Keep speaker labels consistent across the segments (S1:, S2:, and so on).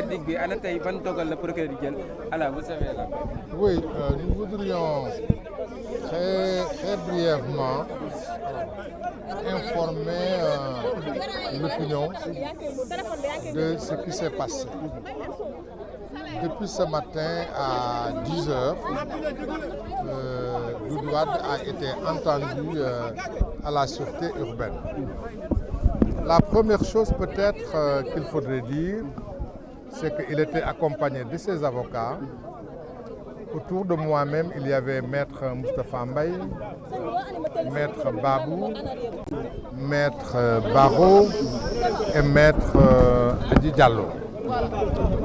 S1: verdict bi ana tey ban dogal la procureur di jël alors vous savez là.
S2: Oui, nous voudrions très brièvement informer l'opinion de ce qui s'est passé. Depuis ce matin à 10 heures, Doudou Wade a été entendu à la sûreté urbaine. La première chose peut-être qu'il faudrait dire, c'est qu'il était accompagné de ses avocats. Autour de moi-même, il y avait Maître Moustapha Mbaye, Maître Babou, Maître Baro et Maître Adi Diallo.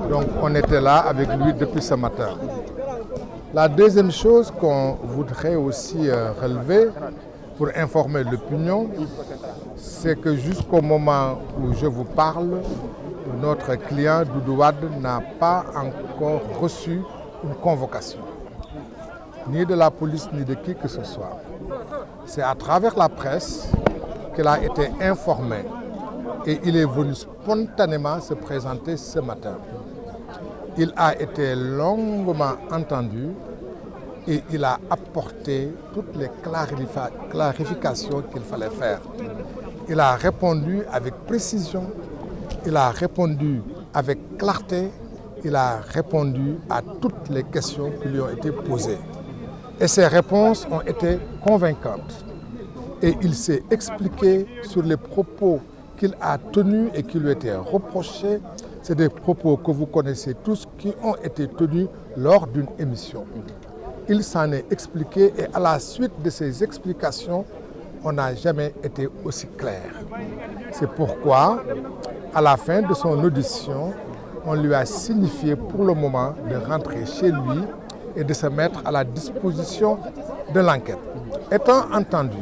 S2: Donc on était là avec lui depuis ce matin. La deuxième chose qu'on voudrait aussi relever pour informer l'opinion, c'est que jusqu'au moment où je vous parle, notre client Doudou Wade n'a pas encore reçu une convocation, ni de la police, ni de qui que ce soit. C'est à travers la presse qu'il a été informé et il est venu spontanément se présenter ce matin. Il a été longuement entendu et il a apporté toutes les clarifications qu'il fallait faire. Il a répondu avec précision, il a répondu avec clarté, il a répondu à toutes les questions qui lui ont été posées. Et ses réponses ont été convaincantes. Et il s'est expliqué sur les propos qu'il a tenus et qui lui étaient reprochés. C'est des propos que vous connaissez tous qui ont été tenus lors d'une émission. Il s'en est expliqué et à la suite de ces explications, on n'a jamais été aussi clair. C'est pourquoi, à la fin de son audition, on lui a signifié pour le moment de rentrer chez lui et de se mettre à la disposition de l'enquête. Étant entendu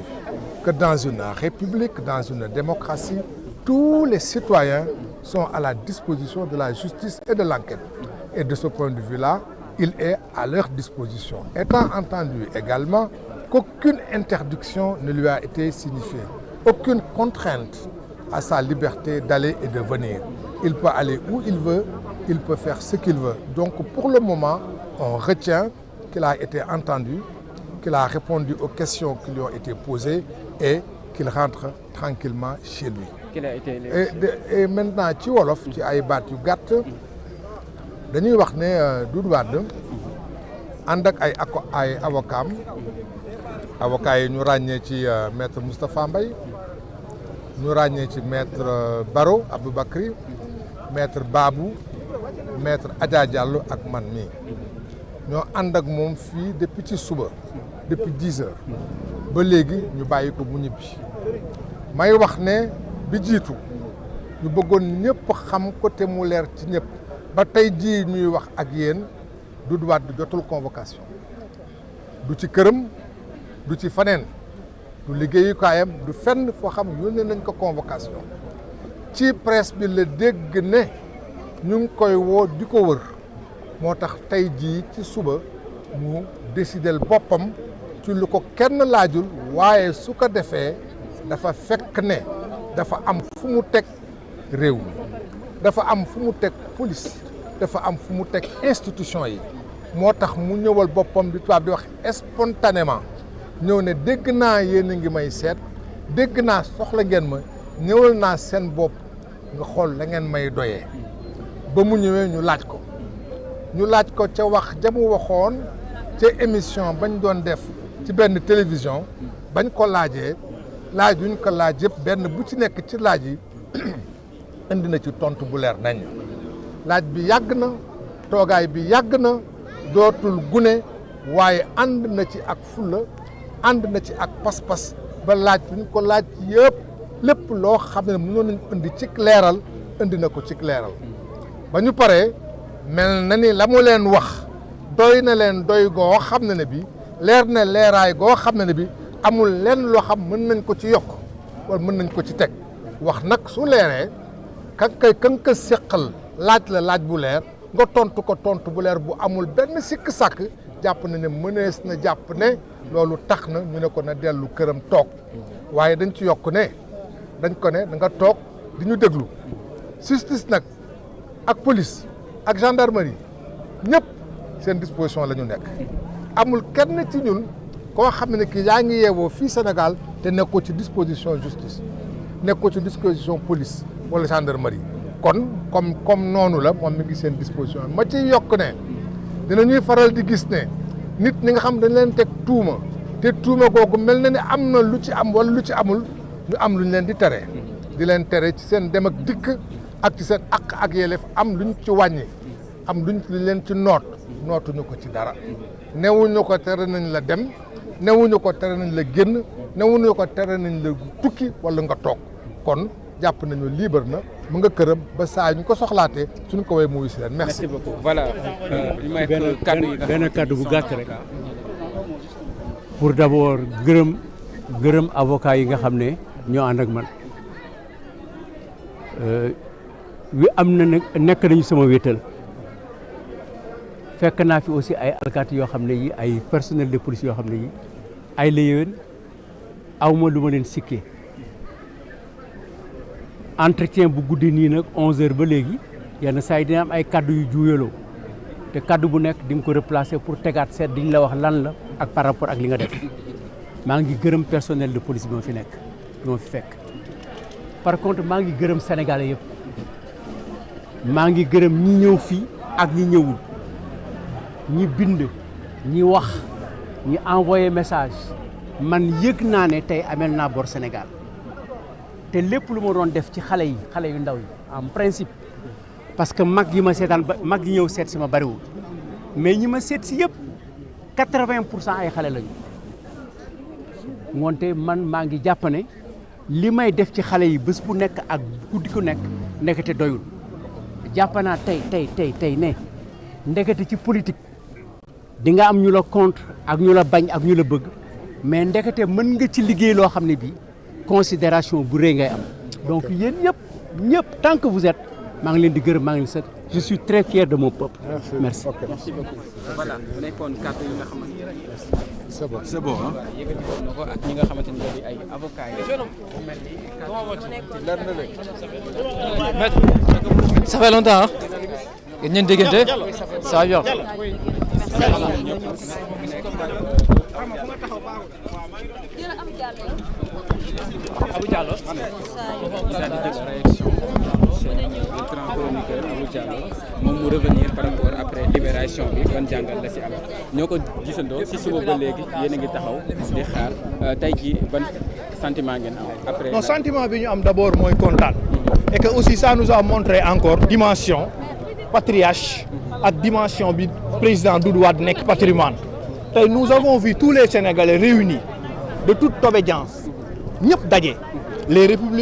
S2: que dans une république, dans une démocratie, tous les citoyens sont à la disposition de la justice et de l'enquête. Et de ce point de vue-là, il est à leur disposition. Étant entendu également qu'aucune interdiction ne lui a été signifiée, aucune contrainte à sa liberté d'aller et de venir. Il peut aller où il veut, il peut faire ce qu'il veut. Donc pour le moment, on retient qu'il a été entendu, qu'il a répondu aux questions qui lui ont été posées et qu'il rentre tranquillement chez lui. Et maintenant ci wolof ci ay baat yu gàtt dañuy wax ne Doudou Wade ànd ak ay avocats yi ñu ràññee ci maître Moustapha Mbaye ñu ràññee ci maître Baro Aboubacry, maître Babou, maître Adja Diallo ak man mii ñoo ànd ak moom fii depuis ci suba depuis 10 heures ba léegi ñu bàyyi ko mu ñibbi may wax ne bi jiitu ñu bëggoon ñëpp xam ko te mu leer ci ñëpp ba tey jii ñuy wax ak yéen Doudou Wade jotul convocation du ci këram du ci faneen du liggéeyukaayam du fenn foo xam yónnee nañ ko convocation ci presse bi la dégg ne ñu ngi koy woo di ko wër moo tax tey jii ci suba mu décidel boppam ci lu ko kenn laajul waaye su ko defee dafa fekk ne dafa am fu mu teg réew mi dafa am fu mu teg police dafa am fu mu teg institution yi moo tax mu ñëwal boppam di tubaab di wax spontanément ñëw ne dégg naa yéen a ngi may seet dégg naa soxla ngeen ma ñëwal naa seen bopp nga xool la ngeen may doyee ba mu ñëwee ñu laaj ko ca wax jamu waxoon ca émission bañ doon def ci benn télévision bañ ko laajee laajuñ ko laaj yëpp benn bu ci nekk ci laaj yi indi na ci tontu bu leer nañ laaj bi yàgg na toogaay bi yàgg na dootul gune waaye ànd na ci ak fulla ànd na ci ak pas-pas ba laaj bi ñu ko laaj yëpp lépp loo xam ne mënoon nañ indi ci leeral indi na ko ci leeral ba ñu paree mel na ni la mu leen wax doy na leen doy goo xam ne bi leer na leeraay goo xam ne bi amul lenn loo xam mën nañ ko ci yokk wala mën nañ ko ci teg wax nag su leeree kan ka séqal laaj la laaj bu leer nga tontu ko tontu bu leer bu amul benn sikk sàkk jàpp na ne mënees na jàpp ne loolu tax na ñu ne ko na dellu këram toog waaye dañ ci yokk ne dañ ko ne da nga toog di ñu déglu justice nag ak police ak gendarmerie ñëpp seen disposition la ñu nekk amul kenn ci ñun koo xam ne kii yaa ngi yeewoo fii Sénégal te nekkoo ci disposition justice nekkoo ci disposition police wala gendarmerie kon comme noonu la moom mi ngi seen disposition ma ciy yokk ne dinañuy faral di gis ne nit ñi nga xam dañ leen teg tuuma te tuuma googu mel na ne am na lu ci am wala lu ci amul ñu am lu ñu leen di tere di leen tere ci seen dem ak dikk ak ci seen àq ak yelleef am luñ ci wàññi am luñ leen ci nootuñu ko ci dara newuñu ko tere nañ la dem newuñu ko tere nañ la génn newuñu ko tere nañ la tukki wala nga toog kon jàpp nañu libre na mu nga këram ba saa ñu ko soxlaatee suñu ko woowee mu wuyu si leen merci
S1: beaucoup voilà
S3: benn kàddu bu gàtt rek pour d'abord gërëm avocat yi nga xam ne ñoo ànd ak man am na nag nekk nañu sama wéetal fekk naa fi aussi ay alkaati yoo xam ne yi ay personnel de police yoo xam ne yi ay la yéwén awma lu ma leen sikkee entretien bu guddi nii nag 11h ba léegi yenn saa yi dina am ay kaddu yu juuyaloo te kaddu bu nekk di nga ko replacer pour tegaat seet diñ la wax lan la ak par rapport ak li nga def maa ngi gërëm personnel de police bi ma fi nekk bi ma fi fekk par contre maa ngi gërëm sénégalais yëpp maa ngi gërëm ñi ñëw fii ak ñi ñëwul ñi bind ñi wax ñi envoyé message man yëg naa ne tey amel naa bor Sénégal te lépp lu ma doon def ci xale yu ndaw yi en principe parce que mag yi ma seetaan ba mag yi ñëw seet si ma bariwul mais ñi ma seet si yëpp 80% ay xale lañu moonte man maa ngi jàpp ne li may def ci xale yi bés bu nekk ak guddi ku nekk ndekete doyul jàpp naa tey ne ndekete ci politique di nga am ñu la contre ak ñu la bañ ak ñu la bëgg mais ndekete mën nga ci liggéey loo xam ne bii considération bu rëy ngay am donc yéen ñëpp tant que vous êtes maa ngi leen di gërëm maa ngi leen di sant je suis très fier de mon peuple. merci
S1: merci beaucoup. voilà mu nekkoon kàddu yi nga xamante ne
S2: c'est bon
S1: yëkkati woon na ko ak ñi nga xamante ne ñoo di ay avocats yi.
S4: ça fait longtemps ah. ngeen déggante ça va bien.
S1: Abou Diallo. réaction le grand chroniqueur Abou Diallo moom mu revenir par rapport après libération bi ban jàngal la si am ñoo ko gisandoo si suba ba léegi yéen a ngi taxaw di xaar tey jii ban sentiment ngeen am après.
S5: non sentiment bi ñu am d'abord mooy kontaan. et que aussi ça nous a montré encore dimension patriarche ak dimension bi président Doudou Wade nekk patrimoine tey nous avons vu tous les Sénégalais réunis de toute obédience ñëpp daje les républicains